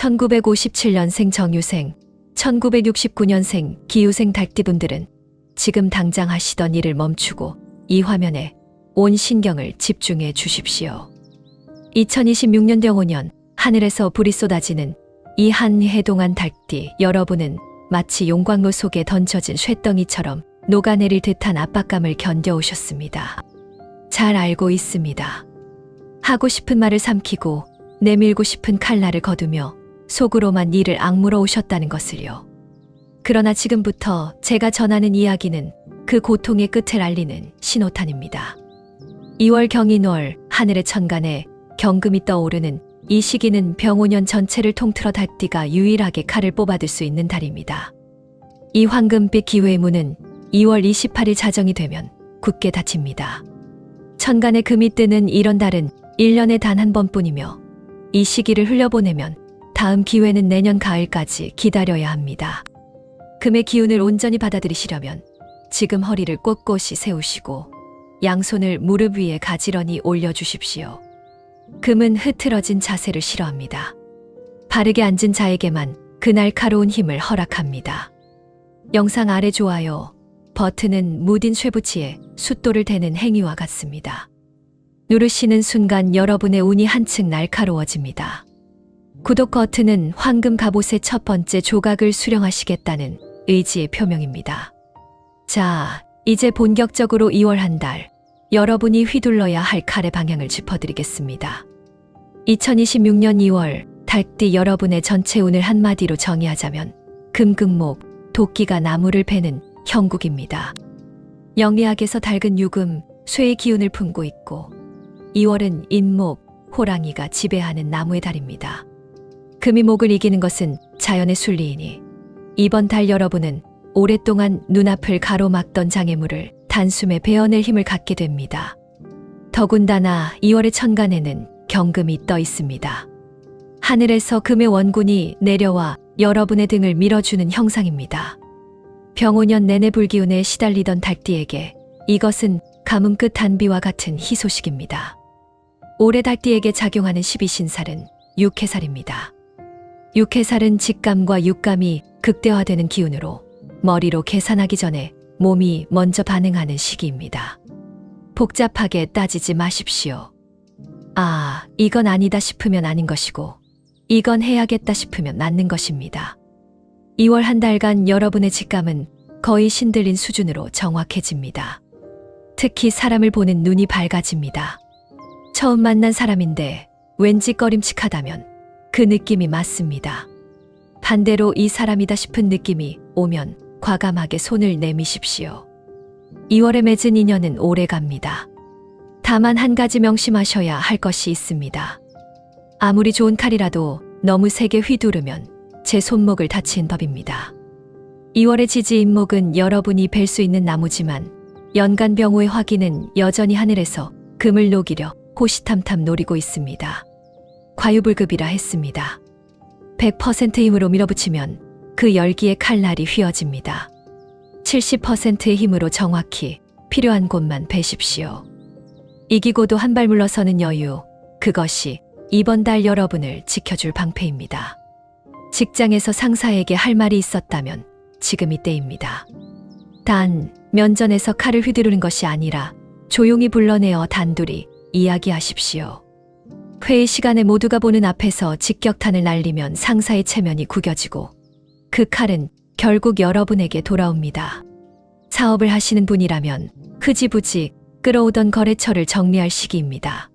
1957년생 정유생, 1969년생 기유생 닭띠분들은 지금 당장 하시던 일을 멈추고 이 화면에 온 신경을 집중해 주십시오. 2026년 병오년 하늘에서 불이 쏟아지는 이 한 해 동안 닭띠 여러분은 마치 용광로 속에 던져진 쇳덩이처럼 녹아내릴 듯한 압박감을 견뎌오셨습니다. 잘 알고 있습니다. 하고 싶은 말을 삼키고 내밀고 싶은 칼날을 거두며 속으로만 이를 악물어 오셨다는 것을요. 그러나 지금부터 제가 전하는 이야기는 그 고통의 끝을 알리는 신호탄입니다. 2월 경인월 하늘의 천간에 경금이 떠오르는 이 시기는 병오년 전체를 통틀어 닭띠가 유일하게 칼을 뽑아들 수 있는 달입니다. 이 황금빛 기회의 문은 2월 28일 자정이 되면 굳게 닫힙니다. 천간에 금이 뜨는 이런 달은 1년에 단 한 번뿐이며 이 시기를 흘려보내면 다음 기회는 내년 가을까지 기다려야 합니다. 금의 기운을 온전히 받아들이시려면 지금 허리를 꼿꼿이 세우시고 양손을 무릎 위에 가지런히 올려주십시오. 금은 흐트러진 자세를 싫어합니다. 바르게 앉은 자에게만 그 날카로운 힘을 허락합니다. 영상 아래 좋아요 버튼은 무딘 쇠붙이에 숫돌을 대는 행위와 같습니다. 누르시는 순간 여러분의 운이 한층 날카로워집니다. 구독 버튼은 황금 갑옷의 첫 번째 조각을 수령하시겠다는 의지의 표명입니다. 자, 이제 본격적으로 2월 한 달, 여러분이 휘둘러야 할 칼의 방향을 짚어드리겠습니다. 2026년 2월, 닭띠 여러분의 전체 운을 한마디로 정의하자면 금극목, 도끼가 나무를 베는 형국입니다. 영리학에서 닭은 유금, 쇠의 기운을 품고 있고 2월은 인목, 호랑이가 지배하는 나무의 달입니다. 금이 목을 이기는 것은 자연의 순리이니 이번 달 여러분은 오랫동안 눈앞을 가로막던 장애물을 단숨에 베어낼 힘을 갖게 됩니다. 더군다나 2월의 천간에는 경금이 떠 있습니다. 하늘에서 금의 원군이 내려와 여러분의 등을 밀어주는 형상입니다. 병오년 내내 불기운에 시달리던 닭띠에게 이것은 가뭄 끝 단비와 같은 희소식입니다. 올해 닭띠에게 작용하는 12신살은 육해살입니다. 육해살은 직감과 육감이 극대화되는 기운으로 머리로 계산하기 전에 몸이 먼저 반응하는 시기입니다. 복잡하게 따지지 마십시오. 아, 이건 아니다 싶으면 아닌 것이고 이건 해야겠다 싶으면 맞는 것입니다. 2월 한 달간 여러분의 직감은 거의 신들린 수준으로 정확해집니다. 특히 사람을 보는 눈이 밝아집니다. 처음 만난 사람인데 왠지 꺼림칙하다면 그 느낌이 맞습니다. 반대로 이 사람이다 싶은 느낌이 오면 과감하게 손을 내미십시오. 2월에 맺은 인연은 오래 갑니다. 다만 한 가지 명심하셔야 할 것이 있습니다. 아무리 좋은 칼이라도 너무 세게 휘두르면 제 손목을 다친 법입니다. 2월의 지지인목은 여러분이 벨 수 있는 나무지만 연간 병호의 화기는 여전히 하늘에서 금을 녹이려 호시탐탐 노리고 있습니다. 과유불급이라 했습니다. 100% 힘으로 밀어붙이면 그 열기의 칼날이 휘어집니다. 70%의 힘으로 정확히 필요한 곳만 베십시오. 이기고도 한 발 물러서는 여유, 그것이 이번 달 여러분을 지켜줄 방패입니다. 직장에서 상사에게 할 말이 있었다면 지금 이때입니다. 단, 면전에서 칼을 휘두르는 것이 아니라 조용히 불러내어 단둘이 이야기하십시오. 회의 시간에 모두가 보는 앞에서 직격탄을 날리면 상사의 체면이 구겨지고 그 칼은 결국 여러분에게 돌아옵니다. 사업을 하시는 분이라면 흐지부지 끌어오던 거래처를 정리할 시기입니다.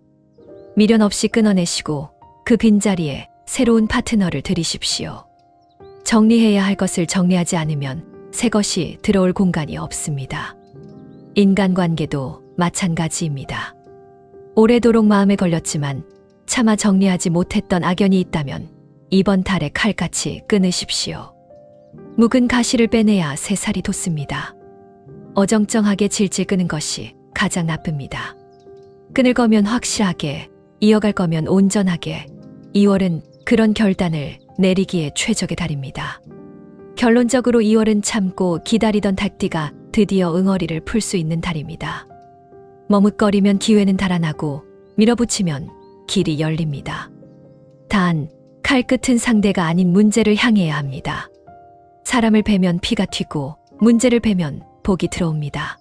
미련 없이 끊어내시고 그 빈자리에 새로운 파트너를 들이십시오. 정리해야 할 것을 정리하지 않으면 새 것이 들어올 공간이 없습니다. 인간관계도 마찬가지입니다. 오래도록 마음에 걸렸지만 차마 정리하지 못했던 악연이 있다면 이번 달에 칼같이 끊으십시오. 묵은 가시를 빼내야 새살이 돋습니다. 어정쩡하게 질질 끄는 것이 가장 나쁩니다. 끊을 거면 확실하게, 이어갈 거면 온전하게 2월은 그런 결단을 내리기에 최적의 달입니다. 결론적으로 2월은 참고 기다리던 닭띠가 드디어 응어리를 풀 수 있는 달입니다. 머뭇거리면 기회는 달아나고 밀어붙이면 길이 열립니다. 단, 칼끝은 상대가 아닌 문제를 향해야 합니다. 사람을 베면 피가 튀고 문제를 베면 복이 들어옵니다.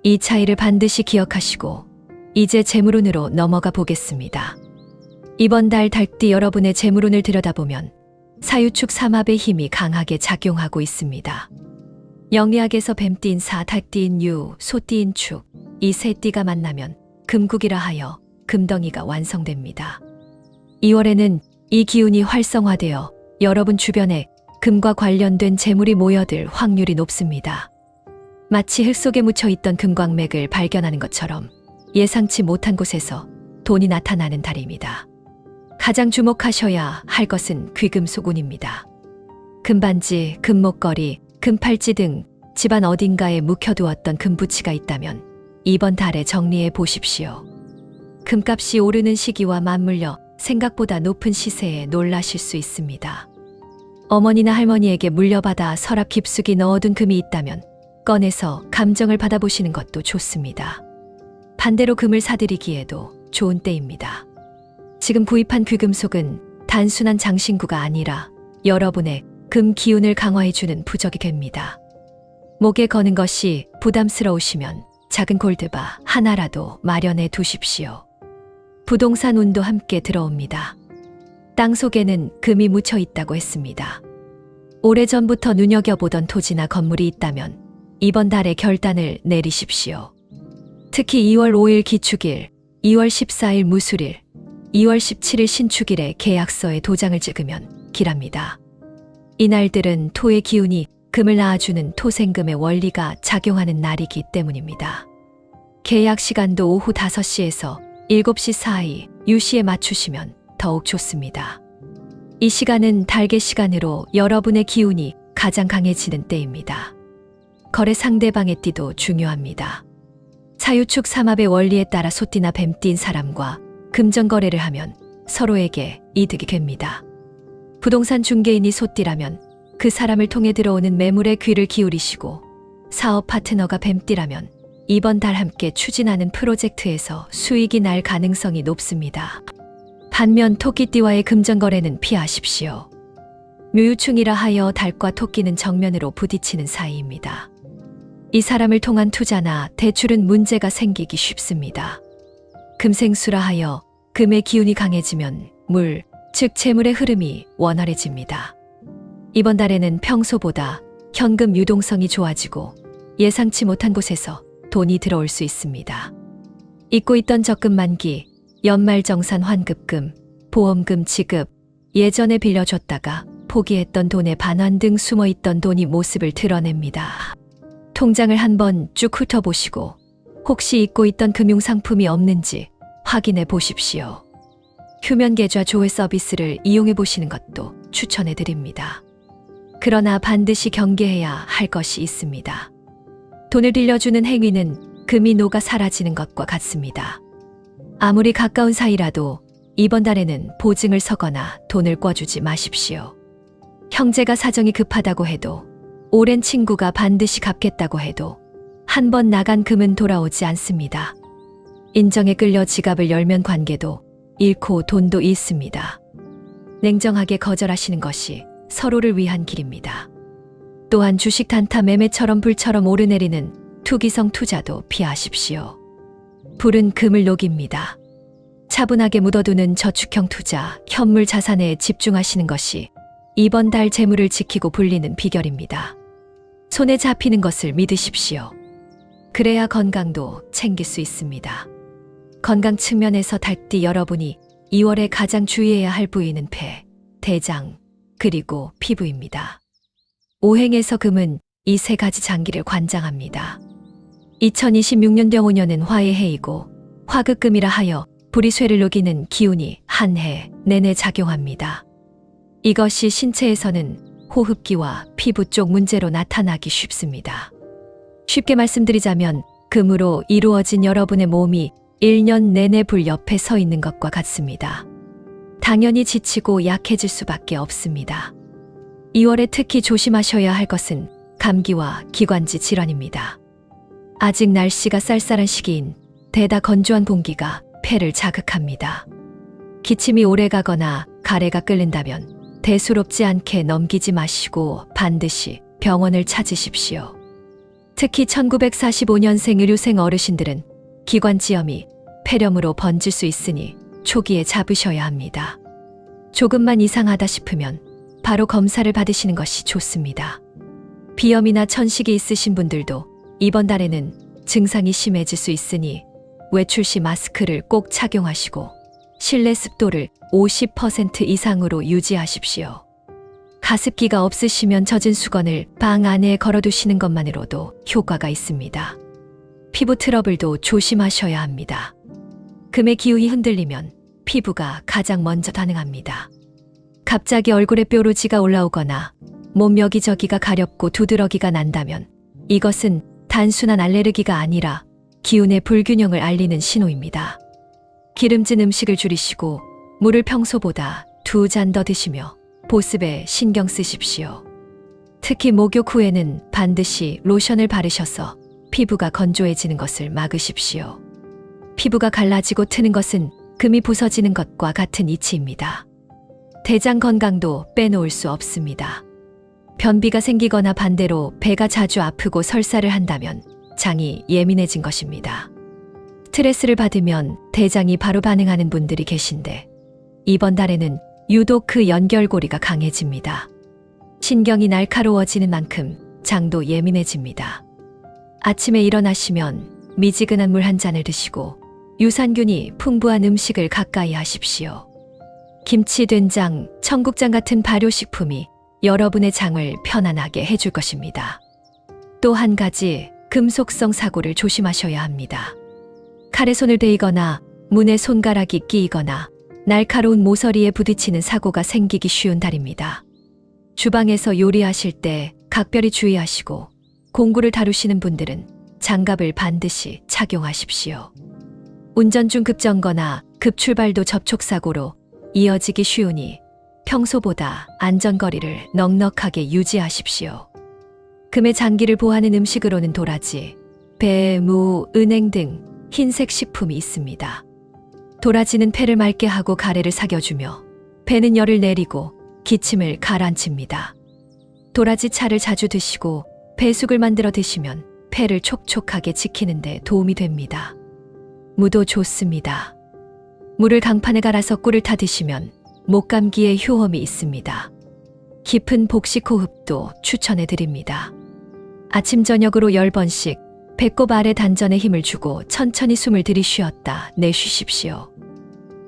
이 차이를 반드시 기억하시고 이제 재물운으로 넘어가 보겠습니다. 이번 달 달띠 여러분의 재물운을 들여다보면 사유축 삼합의 힘이 강하게 작용하고 있습니다. 영리학에서 뱀띠인 사, 달띠인 유, 소띠인 축, 이 세 띠가 만나면 금국이라 하여 금덩이가 완성됩니다. 2월에는 이 기운이 활성화되어 여러분 주변에 금과 관련된 재물이 모여들 확률이 높습니다. 마치 흙 속에 묻혀있던 금광맥을 발견하는 것처럼 예상치 못한 곳에서 돈이 나타나는 달입니다. 가장 주목하셔야 할 것은 귀금속운입니다. 금반지, 금목걸이, 금팔찌 등 집안 어딘가에 묵혀두었던 금부치가 있다면 이번 달에 정리해 보십시오. 금값이 오르는 시기와 맞물려 생각보다 높은 시세에 놀라실 수 있습니다. 어머니나 할머니에게 물려받아 서랍 깊숙이 넣어둔 금이 있다면 꺼내서 감정을 받아보시는 것도 좋습니다. 반대로 금을 사드리기에도 좋은 때입니다. 지금 구입한 귀금속은 단순한 장신구가 아니라 여러분의 금 기운을 강화해주는 부적이 됩니다. 목에 거는 것이 부담스러우시면 작은 골드바 하나라도 마련해 두십시오. 부동산 운도 함께 들어옵니다. 땅 속에는 금이 묻혀 있다고 했습니다. 오래전부터 눈여겨보던 토지나 건물이 있다면 이번 달에 결단을 내리십시오. 특히 2월 5일 기축일, 2월 14일 무술일, 2월 17일 신축일에 계약서에 도장을 찍으면 길합니다. 이날들은 토의 기운이 금을 낳아주는 토생금의 원리가 작용하는 날이기 때문입니다. 계약 시간도 오후 5시에서 7시 사이 유시에 맞추시면 더욱 좋습니다. 이 시간은 달개 시간으로 여러분의 기운이 가장 강해지는 때입니다. 거래 상대방의 띠도 중요합니다. 사유축 삼합의 원리에 따라 소띠나 뱀띠인 사람과 금전거래를 하면 서로에게 이득이 됩니다. 부동산 중개인이 소띠라면 그 사람을 통해 들어오는 매물에 귀를 기울이시고 사업 파트너가 뱀띠라면 이번 달 함께 추진하는 프로젝트에서 수익이 날 가능성이 높습니다. 반면 토끼띠와의 금전거래는 피하십시오. 묘유충이라 하여 달과 토끼는 정면으로 부딪히는 사이입니다. 이 사람을 통한 투자나 대출은 문제가 생기기 쉽습니다. 금생수라 하여 금의 기운이 강해지면 물, 즉 재물의 흐름이 원활해집니다. 이번 달에는 평소보다 현금 유동성이 좋아지고 예상치 못한 곳에서 돈이 들어올 수 있습니다. 잊고 있던 적금 만기, 연말정산 환급금, 보험금 지급, 예전에 빌려줬다가 포기했던 돈의 반환 등 숨어있던 돈이 모습을 드러냅니다. 통장을 한번 쭉 훑어보시고 혹시 잊고 있던 금융상품이 없는지 확인해 보십시오. 휴면계좌 조회 서비스를 이용해 보시는 것도 추천해 드립니다. 그러나 반드시 경계해야 할 것이 있습니다. 돈을 빌려주는 행위는 금이 녹아 사라지는 것과 같습니다. 아무리 가까운 사이라도 이번 달에는 보증을 서거나 돈을 꿔주지 마십시오. 형제가 사정이 급하다고 해도 오랜 친구가 반드시 갚겠다고 해도 한 번 나간 금은 돌아오지 않습니다. 인정에 끌려 지갑을 열면 관계도 잃고 돈도 잃습니다. 냉정하게 거절하시는 것이 서로를 위한 길입니다. 또한 주식 단타 매매처럼 불처럼 오르내리는 투기성 투자도 피하십시오. 불은 금을 녹입니다. 차분하게 묻어두는 저축형 투자, 현물 자산에 집중하시는 것이 이번 달 재물을 지키고 불리는 비결입니다. 손에 잡히는 것을 믿으십시오. 그래야 건강도 챙길 수 있습니다. 건강 측면에서 달띠 여러분이 2월에 가장 주의해야 할 부위는 폐, 대장, 그리고 피부입니다. 오행에서 금은 이 세 가지 장기를 관장합니다. 2026년 병오년은 화의 해이고 화극금이라 하여 불이 쇠를 녹이는 기운이 한 해 내내 작용합니다. 이것이 신체에서는 호흡기와 피부 쪽 문제로 나타나기 쉽습니다. 쉽게 말씀드리자면 금으로 이루어진 여러분의 몸이 1년 내내 불 옆에 서 있는 것과 같습니다. 당연히 지치고 약해질 수밖에 없습니다. 2월에 특히 조심하셔야 할 것은 감기와 기관지 질환입니다. 아직 날씨가 쌀쌀한 시기인 대다 건조한 공기가 폐를 자극합니다. 기침이 오래 가거나 가래가 끓는다면 대수롭지 않게 넘기지 마시고 반드시 병원을 찾으십시오. 특히 1945년생 의료생 어르신들은 기관지염이 폐렴으로 번질 수 있으니 초기에 잡으셔야 합니다. 조금만 이상하다 싶으면 바로 검사를 받으시는 것이 좋습니다. 비염이나 천식이 있으신 분들도 이번 달에는 증상이 심해질 수 있으니 외출 시 마스크를 꼭 착용하시고 실내 습도를 50% 이상으로 유지하십시오. 가습기가 없으시면 젖은 수건을 방 안에 걸어두시는 것만으로도 효과가 있습니다. 피부 트러블도 조심하셔야 합니다. 금의 기운이 흔들리면 피부가 가장 먼저 반응합니다. 갑자기 얼굴에 뾰루지가 올라오거나 몸 여기저기가 가렵고 두드러기가 난다면 이것은 단순한 알레르기가 아니라 기운의 불균형을 알리는 신호입니다. 기름진 음식을 줄이시고 물을 평소보다 2잔 더 드시며 보습에 신경 쓰십시오. 특히 목욕 후에는 반드시 로션을 바르셔서 피부가 건조해지는 것을 막으십시오. 피부가 갈라지고 트는 것은 금이 부서지는 것과 같은 이치입니다. 대장 건강도 빼놓을 수 없습니다. 변비가 생기거나 반대로 배가 자주 아프고 설사를 한다면 장이 예민해진 것입니다. 스트레스를 받으면 대장이 바로 반응하는 분들이 계신데 이번 달에는 유독 그 연결고리가 강해집니다. 신경이 날카로워지는 만큼 장도 예민해집니다. 아침에 일어나시면 미지근한 물 한 잔을 드시고 유산균이 풍부한 음식을 가까이 하십시오. 김치, 된장, 청국장 같은 발효식품이 여러분의 장을 편안하게 해줄 것입니다. 또 한 가지 금속성 사고를 조심하셔야 합니다. 칼에 손을 대거나 문에 손가락이 끼이거나 날카로운 모서리에 부딪히는 사고가 생기기 쉬운 달입니다. 주방에서 요리하실 때 각별히 주의하시고 공구를 다루시는 분들은 장갑을 반드시 착용하십시오. 운전 중 급정거나 급출발도 접촉사고로 이어지기 쉬우니 평소보다 안전거리를 넉넉하게 유지하십시오. 금의 장기를 보하는 음식으로는 도라지, 배, 무, 은행 등 흰색 식품이 있습니다. 도라지는 폐를 맑게 하고 가래를삭여주며 배는 열을 내리고 기침을 가라앉힙니다. 도라지 차를 자주 드시고 배숙을 만들어 드시면 폐를 촉촉하게 지키는 데 도움이 됩니다. 무도 좋습니다. 물을 강판에 갈아서 꿀을 타 드시면 목감기에 효험이 있습니다. 깊은 복식 호흡도 추천해 드립니다. 아침 저녁으로 10번씩 배꼽 아래 단전에 힘을 주고 천천히 숨을 들이쉬었다 내쉬십시오.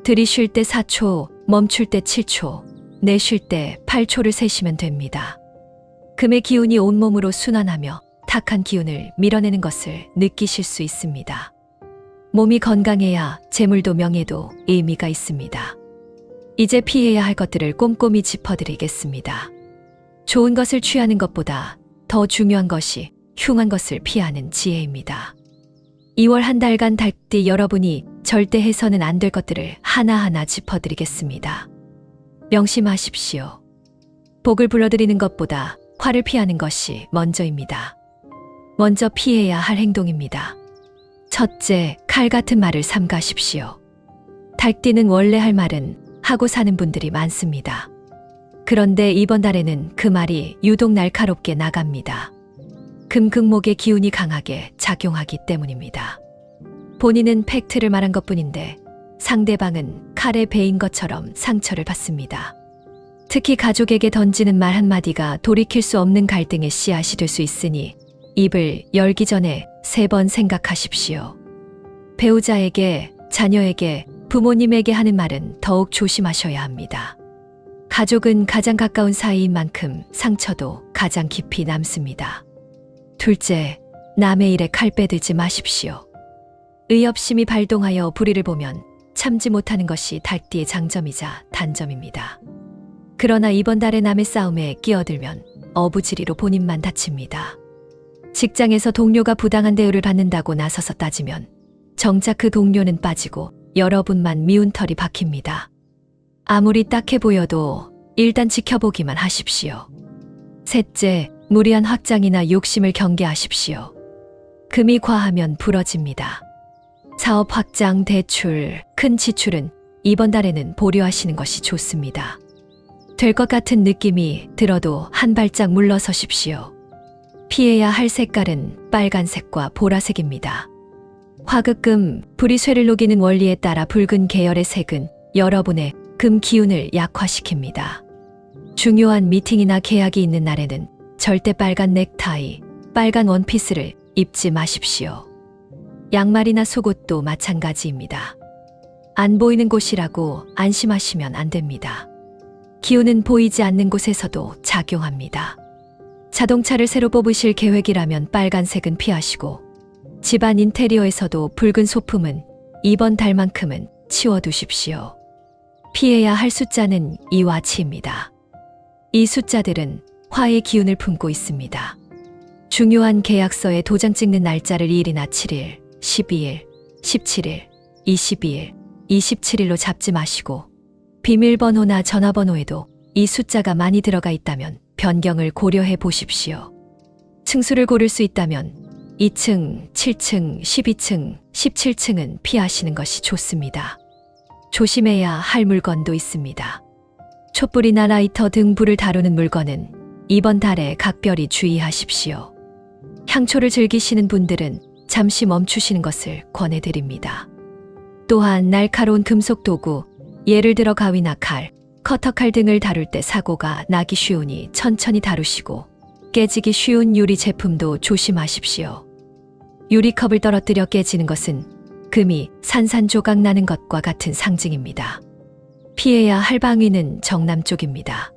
들이쉴 때 4초, 멈출 때 7초, 내쉴 때 8초를 세시면 됩니다. 금의 기운이 온몸으로 순환하며 탁한 기운을 밀어내는 것을 느끼실 수 있습니다. 몸이 건강해야 재물도 명예도 의미가 있습니다. 이제 피해야 할 것들을 꼼꼼히 짚어드리겠습니다. 좋은 것을 취하는 것보다 더 중요한 것이 흉한 것을 피하는 지혜입니다. 2월 한 달간 달띠 여러분이 절대 해서는 안 될 것들을 하나하나 짚어드리겠습니다. 명심하십시오. 복을 불러들이는 것보다 화를 피하는 것이 먼저입니다. 먼저 피해야 할 행동입니다. 첫째, 칼 같은 말을 삼가십시오. 달띠는 원래 할 말은 하고 사는 분들이 많습니다. 그런데 이번 달에는 그 말이 유독 날카롭게 나갑니다. 금극목의 기운이 강하게 작용하기 때문입니다. 본인은 팩트를 말한 것뿐인데 상대방은 칼에 베인 것처럼 상처를 받습니다. 특히 가족에게 던지는 말 한마디가 돌이킬 수 없는 갈등의 씨앗이 될 수 있으니 입을 열기 전에 3번 생각하십시오. 배우자에게, 자녀에게, 부모님에게 하는 말은 더욱 조심하셔야 합니다. 가족은 가장 가까운 사이인 만큼 상처도 가장 깊이 남습니다. 둘째, 남의 일에 칼 빼들지 마십시오. 의협심이 발동하여 불의를 보면 참지 못하는 것이 달띠의 장점이자 단점입니다. 그러나 이번 달에 남의 싸움에 끼어들면 어부지리로 본인만 다칩니다. 직장에서 동료가 부당한 대우를 받는다고 나서서 따지면 정작 그 동료는 빠지고 여러분만 미운 털이 박힙니다. 아무리 딱해 보여도 일단 지켜보기만 하십시오. 셋째, 무리한 확장이나 욕심을 경계하십시오. 금이 과하면 부러집니다. 사업 확장, 대출, 큰 지출은 이번 달에는 보류하시는 것이 좋습니다. 될 것 같은 느낌이 들어도 한 발짝 물러서십시오. 피해야 할 색깔은 빨간색과 보라색입니다. 화극금, 불이 쇠를 녹이는 원리에 따라 붉은 계열의 색은 여러분의 금 기운을 약화시킵니다. 중요한 미팅이나 계약이 있는 날에는 절대 빨간 넥타이, 빨간 원피스를 입지 마십시오. 양말이나 속옷도 마찬가지입니다. 안 보이는 곳이라고 안심하시면 안 됩니다. 기운은 보이지 않는 곳에서도 작용합니다. 자동차를 새로 뽑으실 계획이라면 빨간색은 피하시고, 집안 인테리어에서도 붉은 소품은 이번 달만큼은 치워두십시오. 피해야 할 숫자는 2와 7입니다. 이 숫자들은 화의 기운을 품고 있습니다. 중요한 계약서에 도장 찍는 날짜를 2일이나 7일, 12일, 17일, 22일, 27일로 잡지 마시고, 비밀번호나 전화번호에도 이 숫자가 많이 들어가 있다면 변경을 고려해 보십시오. 층수를 고를 수 있다면 2층, 7층, 12층, 17층은 피하시는 것이 좋습니다. 조심해야 할 물건도 있습니다. 촛불이나 라이터 등 불을 다루는 물건은 이번 달에 각별히 주의하십시오. 향초를 즐기시는 분들은 잠시 멈추시는 것을 권해드립니다. 또한 날카로운 금속 도구, 예를 들어 가위나 칼, 커터칼 등을 다룰 때 사고가 나기 쉬우니 천천히 다루시고, 깨지기 쉬운 유리 제품도 조심하십시오. 유리컵을 떨어뜨려 깨지는 것은 금이 산산조각 나는 것과 같은 상징입니다. 피해야 할 방위는 정남쪽입니다.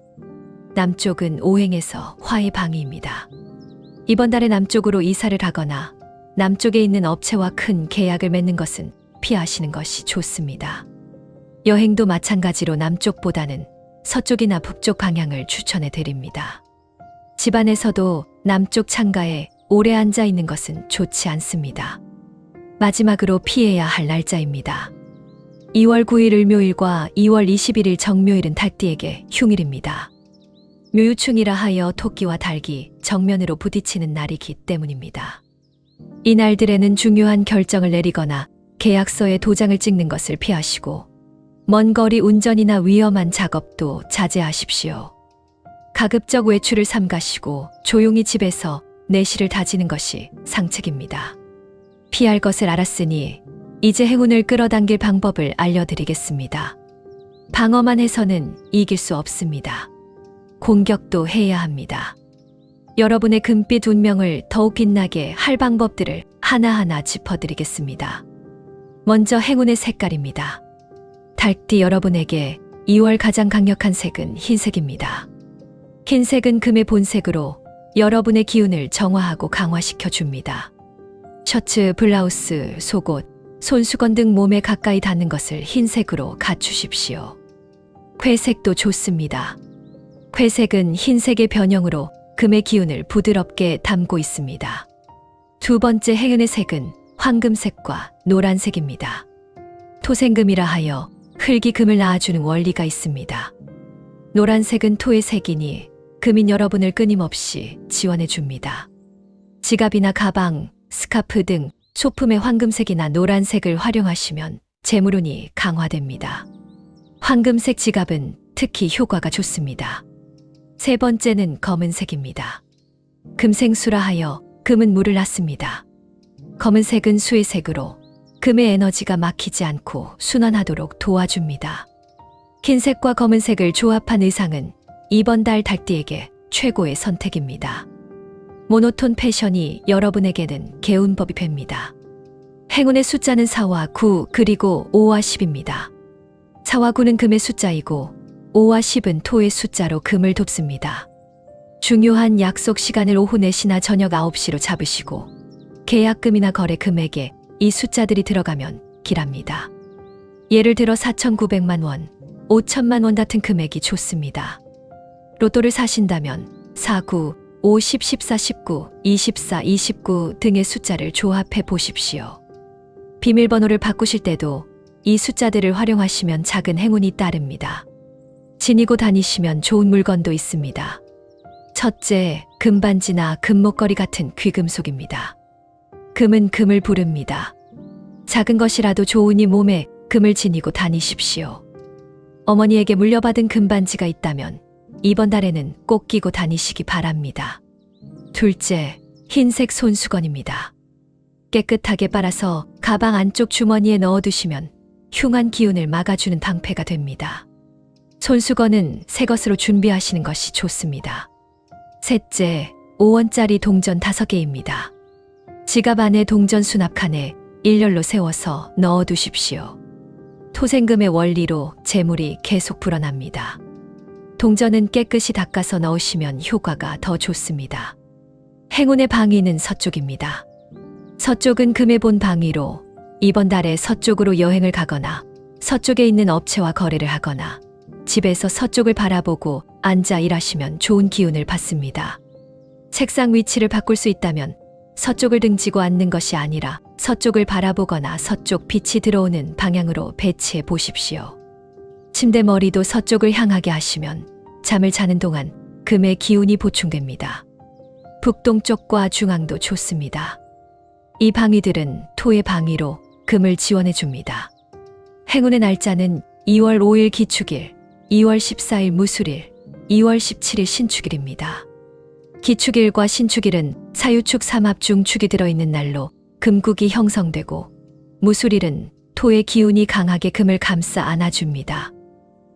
남쪽은 오행에서 화의 방위입니다. 이번 달에 남쪽으로 이사를 하거나 남쪽에 있는 업체와 큰 계약을 맺는 것은 피하시는 것이 좋습니다. 여행도 마찬가지로 남쪽보다는 서쪽이나 북쪽 방향을 추천해 드립니다. 집안에서도 남쪽 창가에 오래 앉아 있는 것은 좋지 않습니다. 마지막으로 피해야 할 날짜입니다. 2월 9일 을묘일과 2월 21일 정묘일은 닭띠에게 흉일입니다. 묘유충이라 하여 토끼와 닭이 정면으로 부딪히는 날이기 때문입니다. 이 날들에는 중요한 결정을 내리거나 계약서에 도장을 찍는 것을 피하시고, 먼 거리 운전이나 위험한 작업도 자제하십시오. 가급적 외출을 삼가시고 조용히 집에서 내실을 다지는 것이 상책입니다. 피할 것을 알았으니 이제 행운을 끌어당길 방법을 알려드리겠습니다. 방어만 해서는 이길 수 없습니다. 공격도 해야 합니다. 여러분의 금빛 운명을 더욱 빛나게 할 방법들을 하나하나 짚어드리겠습니다. 먼저 행운의 색깔입니다. 닭띠 여러분에게 2월 가장 강력한 색은 흰색입니다. 흰색은 금의 본색으로 여러분의 기운을 정화하고 강화시켜 줍니다. 셔츠, 블라우스, 속옷, 손수건 등 몸에 가까이 닿는 것을 흰색으로 갖추십시오. 회색도 좋습니다. 회색은 흰색의 변형으로 금의 기운을 부드럽게 담고 있습니다. 두 번째 행운의 색은 황금색과 노란색입니다. 토생금이라 하여 흙이 금을 낳아주는 원리가 있습니다. 노란색은 토의 색이니 금인 여러분을 끊임없이 지원해 줍니다. 지갑이나 가방, 스카프 등 소품의 황금색이나 노란색을 활용하시면 재물운이 강화됩니다. 황금색 지갑은 특히 효과가 좋습니다. 세 번째는 검은색입니다. 금생수라 하여 금은 물을 낳습니다. 검은색은 수의 색으로 금의 에너지가 막히지 않고 순환하도록 도와줍니다. 흰색과 검은색을 조합한 의상은 이번 달 닭띠에게 최고의 선택입니다. 모노톤 패션이 여러분에게는 개운법이 됩니다. 행운의 숫자는 4와 9 그리고 5와 10입니다. 4와 9는 금의 숫자이고 5와 10은 토의 숫자로 금을 돕습니다. 중요한 약속 시간을 오후 4시나 저녁 9시로 잡으시고 계약금이나 거래 금액에 이 숫자들이 들어가면 길합니다. 예를 들어 4,900만 원, 5천만 원 같은 금액이 좋습니다. 로또를 사신다면 49, 50, 14, 19, 24, 29 등의 숫자를 조합해 보십시오. 비밀번호를 바꾸실 때도 이 숫자들을 활용하시면 작은 행운이 따릅니다. 지니고 다니시면 좋은 물건도 있습니다. 첫째, 금반지나 금목걸이 같은 귀금속입니다. 금은 금을 부릅니다. 작은 것이라도 좋으니 몸에 금을 지니고 다니십시오. 어머니에게 물려받은 금반지가 있다면 이번 달에는 꼭 끼고 다니시기 바랍니다. 둘째, 흰색 손수건입니다. 깨끗하게 빨아서 가방 안쪽 주머니에 넣어두시면 흉한 기운을 막아주는 방패가 됩니다. 손수건은 새 것으로 준비하시는 것이 좋습니다. 셋째, 5원짜리 동전 5개입니다. 지갑 안에 동전 수납칸에 일렬로 세워서 넣어두십시오. 토생금의 원리로 재물이 계속 불어납니다. 동전은 깨끗이 닦아서 넣으시면 효과가 더 좋습니다. 행운의 방위는 서쪽입니다. 서쪽은 금의 본 방위로 이번 달에 서쪽으로 여행을 가거나 서쪽에 있는 업체와 거래를 하거나 집에서 서쪽을 바라보고 앉아 일하시면 좋은 기운을 받습니다. 책상 위치를 바꿀 수 있다면 서쪽을 등지고 앉는 것이 아니라 서쪽을 바라보거나 서쪽 빛이 들어오는 방향으로 배치해 보십시오. 침대 머리도 서쪽을 향하게 하시면 잠을 자는 동안 금의 기운이 보충됩니다. 북동쪽과 중앙도 좋습니다. 이 방위들은 토의 방위로 금을 지원해 줍니다. 행운의 날짜는 2월 5일 기축일, 2월 14일 무술일, 2월 17일 신축일입니다. 기축일과 신축일은 사유축 삼합 중 축이 들어있는 날로 금국이 형성되고 무술일은 토의 기운이 강하게 금을 감싸 안아줍니다.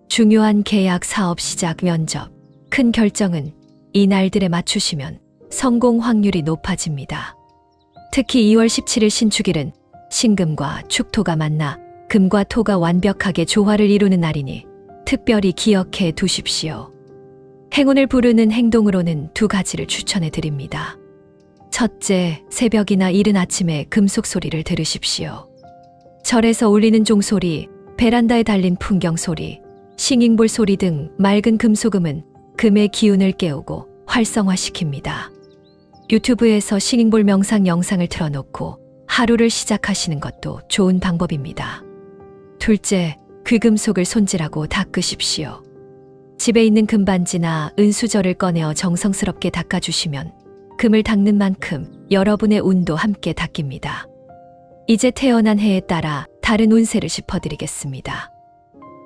중요한 계약, 사업 시작, 면접, 큰 결정은 이 날들에 맞추시면 성공 확률이 높아집니다. 특히 2월 17일 신축일은 신금과 축토가 만나 금과 토가 완벽하게 조화를 이루는 날이니 특별히 기억해 두십시오. 행운을 부르는 행동으로는 2가지를 추천해 드립니다. 첫째, 새벽이나 이른 아침에 금속 소리를 들으십시오. 절에서 울리는 종소리, 베란다에 달린 풍경 소리, 싱잉볼 소리 등 맑은 금소금은 금의 기운을 깨우고 활성화시킵니다. 유튜브에서 싱잉볼 명상 영상을 틀어놓고 하루를 시작하시는 것도 좋은 방법입니다. 둘째, 귀금속을 손질하고 닦으십시오. 집에 있는 금반지나 은수저를 꺼내어 정성스럽게 닦아주시면 금을 닦는 만큼 여러분의 운도 함께 닦입니다. 이제 태어난 해에 따라 다른 운세를 짚어드리겠습니다.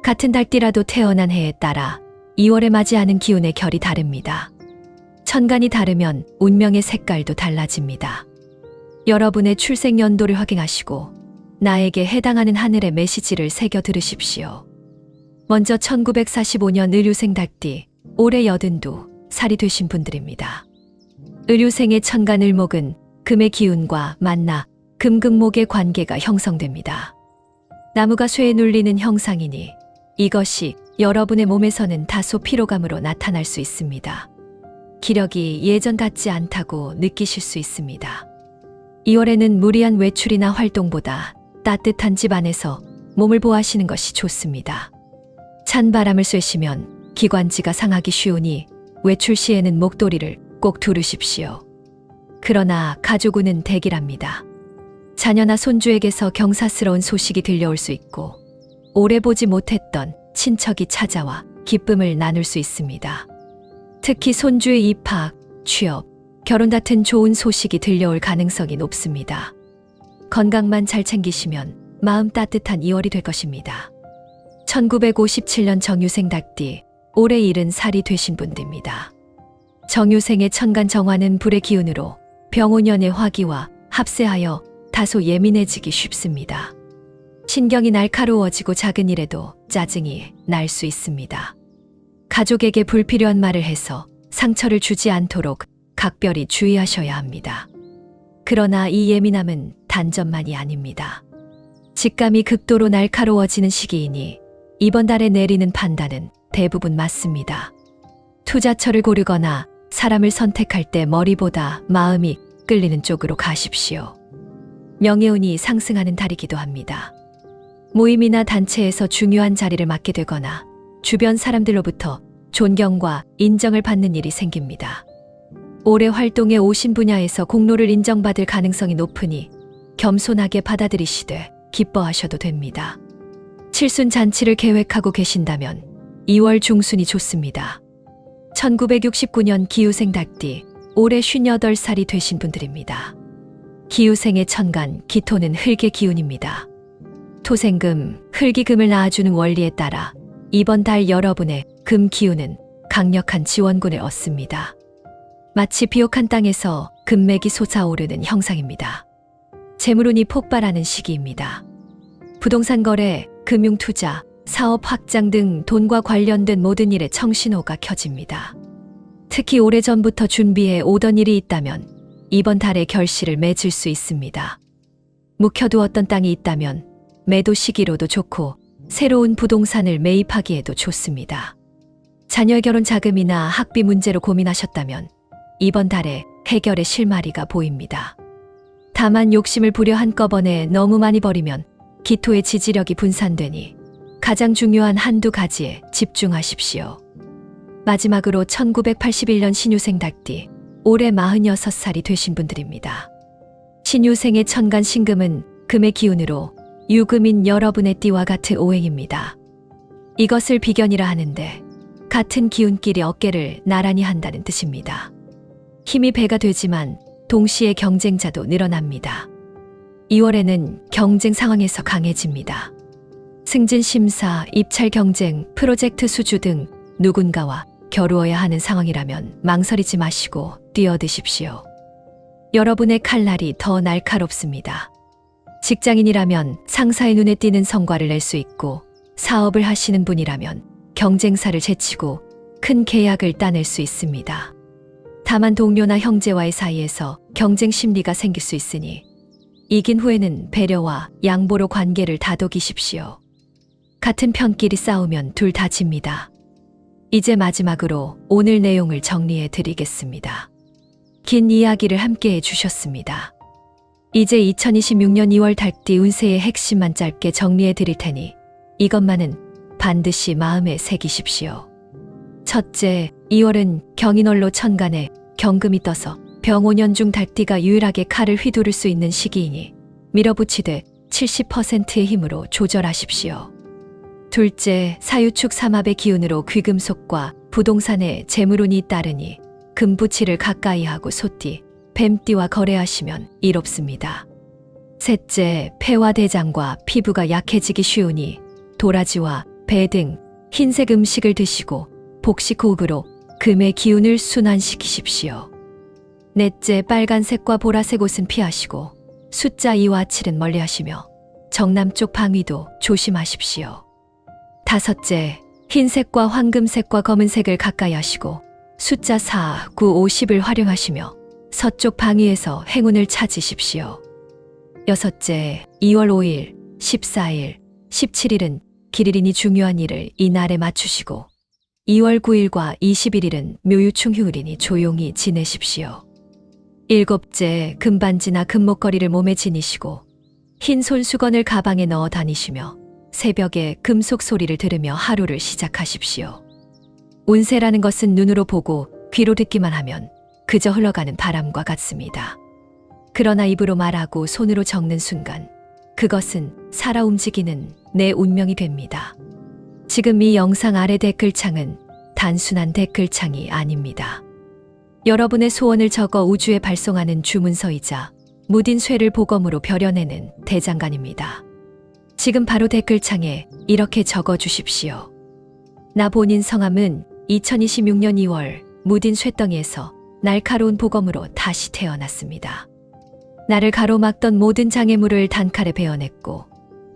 같은 달띠라도 태어난 해에 따라 2월에 맞이하는 기운의 결이 다릅니다. 천간이 다르면 운명의 색깔도 달라집니다. 여러분의 출생 연도를 확인하시고 나에게 해당하는 하늘의 메시지를 새겨 들으십시오. 먼저 1945년 을유생 달띠, 올해 82살이 되신 분들입니다. 을유생의 천간 을목은 금의 기운과 만나 금극목의 관계가 형성됩니다. 나무가 쇠에 눌리는 형상이니 이것이 여러분의 몸에서는 다소 피로감으로 나타날 수 있습니다. 기력이 예전 같지 않다고 느끼실 수 있습니다. 2월에는 무리한 외출이나 활동보다 따뜻한 집 안에서 몸을 보호하시는 것이 좋습니다. 찬 바람을 쐬시면 기관지가 상하기 쉬우니 외출 시에는 목도리를 꼭 두르십시오. 그러나 가족운은 대기랍니다. 자녀나 손주에게서 경사스러운 소식이 들려올 수 있고 오래 보지 못했던 친척이 찾아와 기쁨을 나눌 수 있습니다. 특히 손주의 입학, 취업, 결혼 같은 좋은 소식이 들려올 가능성이 높습니다. 건강만 잘 챙기시면 마음 따뜻한 2월이 될 것입니다. 1957년 정유생 달띠, 올해 70살이 되신 분들입니다. 정유생의 천간 정화는 불의 기운으로 병오년의 화기와 합세하여 다소 예민해지기 쉽습니다. 신경이 날카로워지고 작은 일에도 짜증이 날 수 있습니다. 가족에게 불필요한 말을 해서 상처를 주지 않도록 각별히 주의하셔야 합니다. 그러나 이 예민함은 단점만이 아닙니다. 직감이 극도로 날카로워지는 시기이니 이번 달에 내리는 판단은 대부분 맞습니다. 투자처를 고르거나 사람을 선택할 때 머리보다 마음이 끌리는 쪽으로 가십시오. 명예운이 상승하는 달이기도 합니다. 모임이나 단체에서 중요한 자리를 맡게 되거나 주변 사람들로부터 존경과 인정을 받는 일이 생깁니다. 올해 활동에 오신 분야에서 공로를 인정받을 가능성이 높으니 겸손하게 받아들이시되 기뻐하셔도 됩니다. 칠순 잔치를 계획하고 계신다면 2월 중순이 좋습니다. 1969년 기우생 달띠, 올해 58살이 되신 분들입니다. 기우생의 천간, 기토는 흙의 기운입니다. 토생금, 흙이 금을 낳아주는 원리에 따라 이번 달 여러분의 금 기운은 강력한 지원군을 얻습니다. 마치 비옥한 땅에서 금맥이 솟아오르는 형상입니다. 재물운이 폭발하는 시기입니다. 부동산 거래, 금융 투자, 사업 확장 등 돈과 관련된 모든 일에 청신호가 켜집니다. 특히 오래전부터 준비해 오던 일이 있다면 이번 달에 결실을 맺을 수 있습니다. 묵혀두었던 땅이 있다면 매도 시기로도 좋고 새로운 부동산을 매입하기에도 좋습니다. 자녀 결혼 자금이나 학비 문제로 고민하셨다면 이번 달에 해결의 실마리가 보입니다. 다만 욕심을 부려 한꺼번에 너무 많이 버리면 기토의 지지력이 분산되니 가장 중요한 한두 가지에 집중하십시오. 마지막으로 1981년 신유생 닭띠, 올해 46살이 되신 분들입니다. 신유생의 천간 신금은 금의 기운으로 유금인 여러분의 띠와 같은 오행입니다. 이것을 비견이라 하는데 같은 기운끼리 어깨를 나란히 한다는 뜻입니다. 힘이 배가 되지만 동시에 경쟁자도 늘어납니다. 2월에는 경쟁 상황에서 강해집니다. 승진 심사, 입찰 경쟁, 프로젝트 수주 등 누군가와 겨루어야 하는 상황이라면 망설이지 마시고 뛰어드십시오. 여러분의 칼날이 더 날카롭습니다. 직장인이라면 상사의 눈에 띄는 성과를 낼 수 있고 사업을 하시는 분이라면 경쟁사를 제치고 큰 계약을 따낼 수 있습니다. 다만 동료나 형제와의 사이에서 경쟁 심리가 생길 수 있으니 이긴 후에는 배려와 양보로 관계를 다독이십시오. 같은 편끼리 싸우면 둘 다 집니다. 이제 마지막으로 오늘 내용을 정리해 드리겠습니다. 긴 이야기를 함께 해주셨습니다. 이제 2026년 2월 닭띠 운세의 핵심만 짧게 정리해 드릴 테니 이것만은 반드시 마음에 새기십시오. 첫째, 2월은 경인월로 천간에 경금이 떠서 병5년 중 닭띠가 유일하게 칼을 휘두를 수 있는 시기이니 밀어붙이되 70%의 힘으로 조절하십시오. 둘째, 사유축 삼합의 기운으로 귀금속과 부동산에 재물운이 따르니 금부치를 가까이 하고 소띠, 뱀띠와 거래하시면 이롭습니다. 셋째, 폐와 대장과 피부가 약해지기 쉬우니 도라지와 배 등 흰색 음식을 드시고 복식호흡으로 금의 기운을 순환시키십시오. 넷째, 빨간색과 보라색 옷은 피하시고 숫자 2와 7은 멀리하시며 정남 쪽 방위도 조심하십시오. 다섯째, 흰색과 황금색과 검은색을 가까이 하시고 숫자 4, 9, 50을 활용하시며 서쪽 방위에서 행운을 찾으십시오. 여섯째, 2월 5일, 14일, 17일은 기일이니 중요한 일을 이날에 맞추시고 2월 9일과 21일은 묘유충휴일이니 조용히 지내십시오. 일곱째, 금반지나 금목걸이를 몸에 지니시고 흰 손수건을 가방에 넣어 다니시며 새벽에 금속 소리를 들으며 하루를 시작하십시오. 운세라는 것은 눈으로 보고 귀로 듣기만 하면 그저 흘러가는 바람과 같습니다. 그러나 입으로 말하고 손으로 적는 순간 그것은 살아 움직이는 내 운명이 됩니다. 지금 이 영상 아래 댓글창은 단순한 댓글창이 아닙니다. 여러분의 소원을 적어 우주에 발송하는 주문서이자 무딘 쇠를 보검으로 벼려내는 대장간입니다. 지금 바로 댓글창에 이렇게 적어 주십시오. 나 본인 성함은 2026년 2월 무딘 쇠덩이에서 날카로운 보검으로 다시 태어났습니다. 나를 가로막던 모든 장애물을 단칼에 베어냈고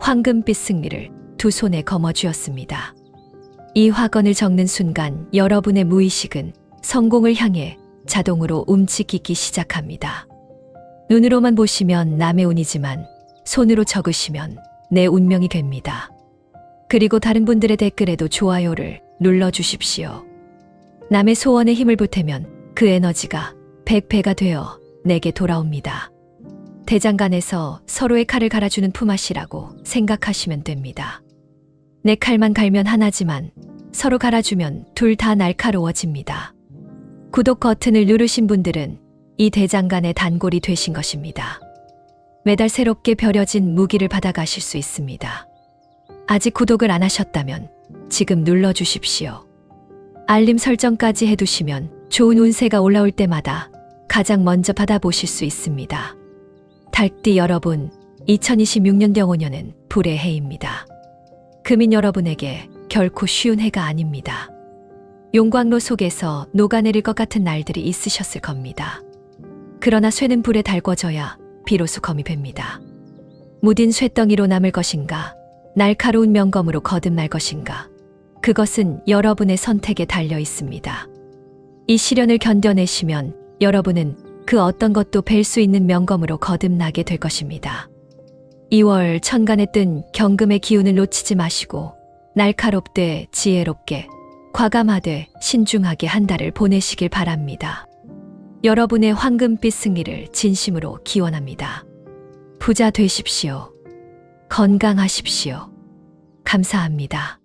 황금빛 승리를 두 손에 거머쥐었습니다. 이 화건을 적는 순간 여러분의 무의식은 성공을 향해 자동으로 움직이기 시작합니다. 눈으로만 보시면 남의 운이지만 손으로 적으시면 내 운명이 됩니다. 그리고 다른 분들의 댓글에도 좋아요를 눌러주십시오. 남의 소원에 힘을 보태면 그 에너지가 100배가 되어 내게 돌아옵니다. 대장간에서 서로의 칼을 갈아주는 품앗이라고 생각하시면 됩니다. 내 칼만 갈면 하나지만 서로 갈아주면 둘 다 날카로워집니다. 구독 버튼을 누르신 분들은 이 대장간의 단골이 되신 것입니다. 매달 새롭게 벼려진 무기를 받아가실 수 있습니다. 아직 구독을 안 하셨다면 지금 눌러주십시오. 알림 설정까지 해두시면 좋은 운세가 올라올 때마다 가장 먼저 받아보실 수 있습니다. 닭띠 여러분, 2026년 경호년은 불의 해입니다. 금인 여러분에게 결코 쉬운 해가 아닙니다. 용광로 속에서 녹아내릴 것 같은 날들이 있으셨을 겁니다. 그러나 쇠는 불에 달궈져야 비로소 검이 뱀니다. 무딘 쇠덩이로 남을 것인가, 날카로운 명검으로 거듭날 것인가, 그것은 여러분의 선택에 달려 있습니다. 이 시련을 견뎌내시면 여러분은 그 어떤 것도 뵐 수 있는 명검으로 거듭나게 될 것입니다. 2월 천간에 뜬 경금의 기운을 놓치지 마시고 날카롭되 지혜롭게, 과감하되 신중하게 한 달을 보내시길 바랍니다. 여러분의 황금빛 승리를 진심으로 기원합니다. 부자 되십시오. 건강하십시오. 감사합니다.